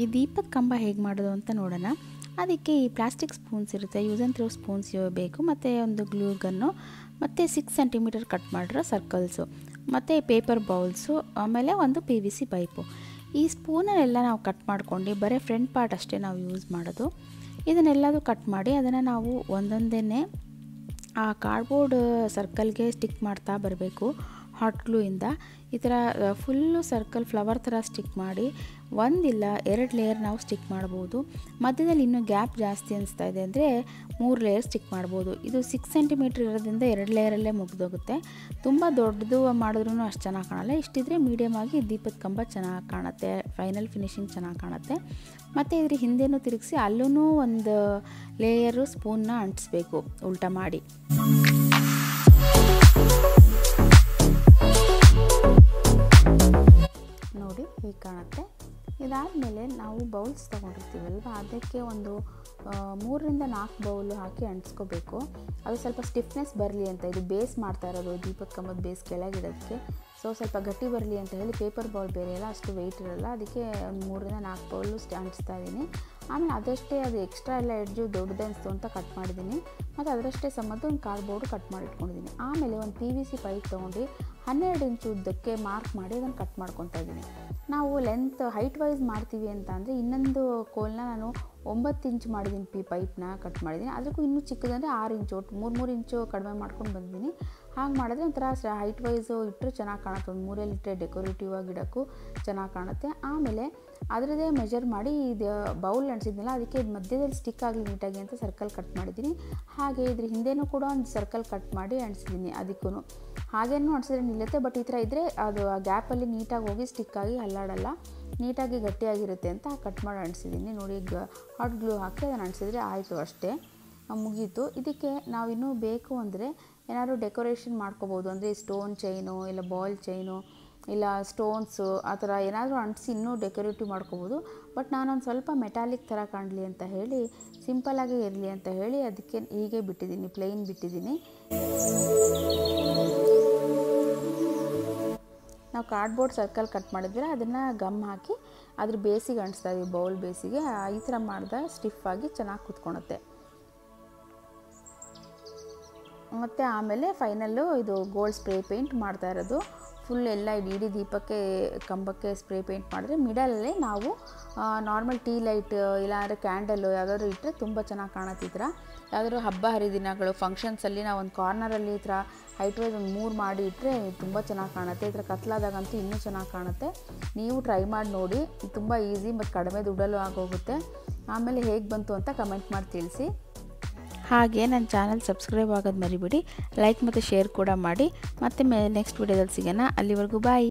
ಈ ದೀಪದ ಕಂಬ ಹೇಗೆ ಮಾಡೋದು ಅಂತ ನೋಡೋಣ. ಅದಕ್ಕೆ ಈ ಪ್ಲಾಸ್ಟಿಕ್ ಸ್ಪೂನ್ಸ್ ಇರುತ್ತೆ, ಯೂಸ್ ಆ್ಯಂಡ್ ಥ್ರೋ ಸ್ಪೂನ್ಸ್ ಬೇಕು, ಮತ್ತು ಒಂದು ಗ್ಲೂ ಗನ್ನು, ಮತ್ತು 6 ಸೆಂಟಿಮೀಟರ್ ಕಟ್ ಮಾಡಿರೋ ಸರ್ಕಲ್ಸು, ಮತ್ತು ಪೇಪರ್ ಬೌಲ್ಸು, ಆಮೇಲೆ ಒಂದು PVC ಪೈಪು. ಈ ಸ್ಪೂನನ್ನೆಲ್ಲ ನಾವು ಕಟ್ ಮಾಡ್ಕೊಂಡು ಬರೀ ಫ್ರಂಟ್ ಪಾರ್ಟ್ ಅಷ್ಟೇ ನಾವು ಯೂಸ್ ಮಾಡೋದು. ಇದನ್ನೆಲ್ಲದು ಕಟ್ ಮಾಡಿ ಅದನ್ನು ನಾವು ಒಂದೊಂದೇ ಆ ಕಾರ್ಡ್ಬೋರ್ಡ್ ಸರ್ಕಲ್ಗೆ ಸ್ಟಿಕ್ ಮಾಡ್ತಾ ಬರಬೇಕು. ಹಾಟ್ ಗ್ಲೂಯಿಂದ ಈ ಥರ ಫುಲ್ಲು ಸರ್ಕಲ್ ಫ್ಲವರ್ ಥರ ಸ್ಟಿಕ್ ಮಾಡಿ 1 ಇಲ್ಲ 2 ಲೇಯರ್ ನಾವು ಸ್ಟಿಕ್ ಮಾಡ್ಬೋದು. ಮಧ್ಯದಲ್ಲಿ ಇನ್ನೂ ಗ್ಯಾಪ್ ಜಾಸ್ತಿ ಅನಿಸ್ತಾ ಇದೆ ಅಂದರೆ 3 ಲೇಯರ್ ಸ್ಟಿಕ್ ಮಾಡ್ಬೋದು. ಇದು 6 ಸೆಂಟಿಮೀಟ್ರ್ ಇರೋದ್ರಿಂದ 2 ಲೇಯರಲ್ಲೇ ಮುಗಿದೋಗುತ್ತೆ. ತುಂಬ ದೊಡ್ಡದು ಮಾಡಿದ್ರೂ ಅಷ್ಟು ಚೆನ್ನಾಗಿ ಕಾಣಲ್ಲ. ಇಷ್ಟಿದ್ರೆ ಮೀಡಿಯಮ್ ಆಗಿ ದೀಪದ ಕಂಬ ಚೆನ್ನಾಗಿ ಕಾಣುತ್ತೆ, ಫೈನಲ್ ಫಿನಿಶಿಂಗ್ ಚೆನ್ನಾಗಿ ಕಾಣುತ್ತೆ. ಮತ್ತು ಇದ್ರ ಹಿಂದೆನೂ ತಿರುಗಿಸಿ ಅಲ್ಲೂ ಒಂದು ಲೇಯರು ಸ್ಪೂನ್ನ ಅಂಟಿಸ್ಬೇಕು ಉಲ್ಟಾ ಮಾಡಿ. ನೋಡಿ ಹೀಗೆ ಕಾಣುತ್ತೆ. ಇದಾದಮೇಲೆ ನಾವು ಬೌಲ್ಸ್ ತೊಗೊಂಡಿರ್ತೀವಲ್ವ, ಅದಕ್ಕೆ ಒಂದು 3 ರಿಂದ 4 ಬೌಲು ಹಾಕಿ ಅಂಟಿಸ್ಕೋಬೇಕು. ಅದು ಸ್ವಲ್ಪ ಸ್ಟಿಫ್ನೆಸ್ ಬರಲಿ ಅಂತ, ಇದು ಬೇಸ್ ಮಾಡ್ತಾ ಇರೋದು ದೀಪದ ಕಂಬದ ಬೇಸ್ ಕೆಳಗಿಡೋದಕ್ಕೆ. ಸೊ ಸ್ವಲ್ಪ ಗಟ್ಟಿ ಬರಲಿ ಅಂತ ಹೇಳಿ ಪೇಪರ್ ಬೌಲ್ ಬೇರೆ ಎಲ್ಲ ಅಷ್ಟು ವೆಯ್ಟ್ ಇರೋಲ್ಲ, ಅದಕ್ಕೆ ಒಂದು 3 ರಿಂದ 4 ಬೌಲು ಅಂಟಿಸ್ತಾ ಇದ್ದೀನಿ. ಆಮೇಲೆ ಅದಷ್ಟೇ ಅದು ಎಕ್ಸ್ಟ್ರಾ ಎಲ್ಲ ಎಡ್ಜು ದೊಡ್ಡದೇ ಅನಿಸ್ತು ಅಂತ ಕಟ್ ಮಾಡಿದ್ದೀನಿ. ಮತ್ತು ಅದರಷ್ಟೇ ಸಮ್ಮದು ಒಂದು ಕಾರ್ಡ್ಬೋರ್ಡು ಕಟ್ ಮಾಡಿ ಇಟ್ಕೊಂಡಿದ್ದೀನಿ. ಆಮೇಲೆ ಒಂದು PVC ಪೈಪ್ ತೊಗೊಂಡು 12 ಇಂಚು ಉದ್ದಕ್ಕೆ ಮಾರ್ಕ್ ಮಾಡಿ ಅದನ್ನು ಕಟ್ ಮಾಡ್ಕೊತಾ ಇದ್ದೀನಿ. ನಾವು ಲೆಂತ್ ಹೈಟ್ ವೈಸ್ ಮಾಡ್ತೀವಿ ಅಂತ ಅಂದರೆ ಇನ್ನೊಂದು ಕೋಲ್ನ ನಾನು 9 ಇಂಚು ಮಾಡಿದ್ದೀನಿ, ಪೈಪ್ನ ಕಟ್ ಮಾಡಿದ್ದೀನಿ. ಅದಕ್ಕೂ ಇನ್ನೂ ಚಿಕ್ಕದಂದರೆ 6 ಇಂಚು, ಒಟ್ಟು 3 ಇಂಚು ಕಡಿಮೆ ಮಾಡ್ಕೊಂಡು ಬಂದಿದ್ದೀನಿ. ಹಾಗೆ ಮಾಡಿದ್ರೆ ಒಂಥರ ಹೈಟ್ ವೈಸು ಇಟ್ಟರೆ ಚೆನ್ನಾಗಿ ಕಾಣುತ್ತೆ. ಒಂದು ಮೂಲೆಯಲ್ಲಿ ಇಟ್ಟರೆ ಡೆಕೋರೇಟಿವ್ ಆಗಿ ಇಡೋಕ್ಕೂ ಚೆನ್ನಾಗಿ ಕಾಣುತ್ತೆ. ಆಮೇಲೆ ಅದರದ್ದೇ ಮೆಜರ್ ಮಾಡಿ ಇದು ಬೌಲ್ ಅಂಟಿಸಿದ್ನಲ್ಲ, ಅದಕ್ಕೆ ಮಧ್ಯದಲ್ಲಿ ಸ್ಟಿಕ್ ಆಗಲಿ ನೀಟಾಗಿ ಅಂತ ಸರ್ಕಲ್ ಕಟ್ ಮಾಡಿದ್ದೀನಿ. ಹಾಗೆ ಇದ್ರ ಹಿಂದೆನೂ ಕೂಡ ಒಂದು ಸರ್ಕಲ್ ಕಟ್ ಮಾಡಿ ಅಂಟಿಸಿದ್ದೀನಿ. ಅದಕ್ಕೂ ಹಾಗೇನೂ ಅಂಟಿಸಿದ್ರೆ ನಿಲ್ಲುತ್ತೆ, ಬಟ್ ಈ ಥರ ಇದ್ದರೆ ಅದು ಆ ಗ್ಯಾಪಲ್ಲಿ ನೀಟಾಗಿ ಹೋಗಿ ಸ್ಟಿಕ್ ಆಗಿ ಹಲ್ಲಾಡಲ್ಲ, ನೀಟಾಗಿ ಗಟ್ಟಿಯಾಗಿರುತ್ತೆ ಅಂತ ಕಟ್ ಮಾಡಿ ಅಂಟಿಸಿದ್ದೀನಿ. ನೋಡಿ ಹಾಟ್ ಗ್ಲೂ ಹಾಕಿ ಅದನ್ನು ಅಂಟಿಸಿದ್ರೆ ಆಯಿತು, ಅಷ್ಟೇ ಮುಗೀತು. ಇದಕ್ಕೆ ನಾವಿನ್ನೂ ಬೇಕು ಅಂದರೆ ಏನಾದ್ರು ಡೆಕೋರೇಷನ್ ಮಾಡ್ಕೋಬೋದು. ಅಂದರೆ ಸ್ಟೋನ್ ಚೈನು ಇಲ್ಲ ಬಾಲ್ ಚೈನು ಇಲ್ಲ ಸ್ಟೋನ್ಸು ಆ ಥರ ಏನಾದರೂ ಅಂಟಿಸಿ ಇನ್ನೂ ಡೆಕೋರೇಟಿವ್ ಮಾಡ್ಕೋಬೋದು. ಬಟ್ ನಾನೊಂದು ಸ್ವಲ್ಪ ಮೆಟಾಲಿಕ್ ಥರ ಕಾಣಲಿ ಅಂತ ಹೇಳಿ, ಸಿಂಪಲ್ಲಾಗೇ ಇರಲಿ ಅಂತ ಹೇಳಿ ಅದಕ್ಕೆ ಹೀಗೆ ಬಿಟ್ಟಿದ್ದೀನಿ, ಪ್ಲೇನ್ ಬಿಟ್ಟಿದ್ದೀನಿ. ನಾವು ಕಾರ್ಡ್ಬೋರ್ಡ್ ಸರ್ಕಲ್ ಕಟ್ ಮಾಡಿದ್ರೆ ಅದನ್ನು ಗಮ್ ಹಾಕಿ ಅದ್ರ ಬೇಸಿಗೆ ಅಂಟಿಸ್ತಾ ಇದೀವಿ, ಬೌಲ್ ಬೇಸಿಗೆ. ಈ ಥರ ಮಾಡಿದಾಗ ಸ್ಟಿಫಾಗಿ ಚೆನ್ನಾಗಿ ಕುತ್ಕೊಳುತ್ತೆ. ಮತ್ತು ಆಮೇಲೆ ಫೈನಲ್ಲು ಇದು ಗೋಲ್ಡ್ ಸ್ಪ್ರೇ ಪೇಂಟ್ ಮಾಡ್ತಾ ಇರೋದು. ಫುಲ್ ಎಲ್ಲ ಇಡೀ ದೀಪಕ್ಕೆ ಕಂಬಕ್ಕೆ ಸ್ಪ್ರೇ ಪೇಂಟ್ ಮಾಡಿದ್ರೆ ಮಿಡಲಲ್ಲೇ ನಾವು ನಾರ್ಮಲ್ ಟೀ ಲೈಟ್ ಇಲ್ಲಾಂದರೆ ಕ್ಯಾಂಡಲ್ಲು ಯಾವುದಾದ್ರು ಇಟ್ಟರೆ ತುಂಬ ಚೆನ್ನಾಗಿ ಕಾಣುತ್ತೆ. ಈ ಥರ ಯಾವುದಾದ್ರು ಹಬ್ಬ ಹರಿದಿನಗಳು ಫಂಕ್ಷನ್ಸಲ್ಲಿ ನಾವು ಒಂದು ಕಾರ್ನರಲ್ಲಿ ಈ ಥರ ಹೈಟ್ ವೈಸ್ ಒಂದು 3 ಮಾಡಿ ಇಟ್ಟರೆ ತುಂಬ ಚೆನ್ನಾಗಿ ಕಾಣುತ್ತೆ. ಈ ಥರ ಕತ್ಲಾದಾಗಂತೂ ಇನ್ನೂ ಚೆನ್ನಾಗಿ ಕಾಣುತ್ತೆ. ನೀವು ಟ್ರೈ ಮಾಡಿ ನೋಡಿ, ತುಂಬ ಈಸಿ ಮತ್ತು ಕಡಿಮೆ ದುಡ್ಡಲ್ಲೂ ಆಗೋಗುತ್ತೆ. ಆಮೇಲೆ ಹೇಗೆ ಬಂತು ಅಂತ ಕಮೆಂಟ್ ಮಾಡಿ ತಿಳಿಸಿ. ಹಾಗೆ ನನ್ನ ಚಾನಲ್ ಸಬ್ಸ್ಕ್ರೈಬ್ ಆಗೋದು ಮರಿಬೇಡಿ, ಲೈಕ್ ಮತ್ತು ಶೇರ್ ಕೂಡ ಮಾಡಿ. ಮತ್ತೆ ನೆಕ್ಸ್ಟ್ ವಿಡಿಯೋದಲ್ಲಿ ಸಿಗೋಣ. ಅಲ್ಲಿವರೆಗೂ ಬಾಯ್.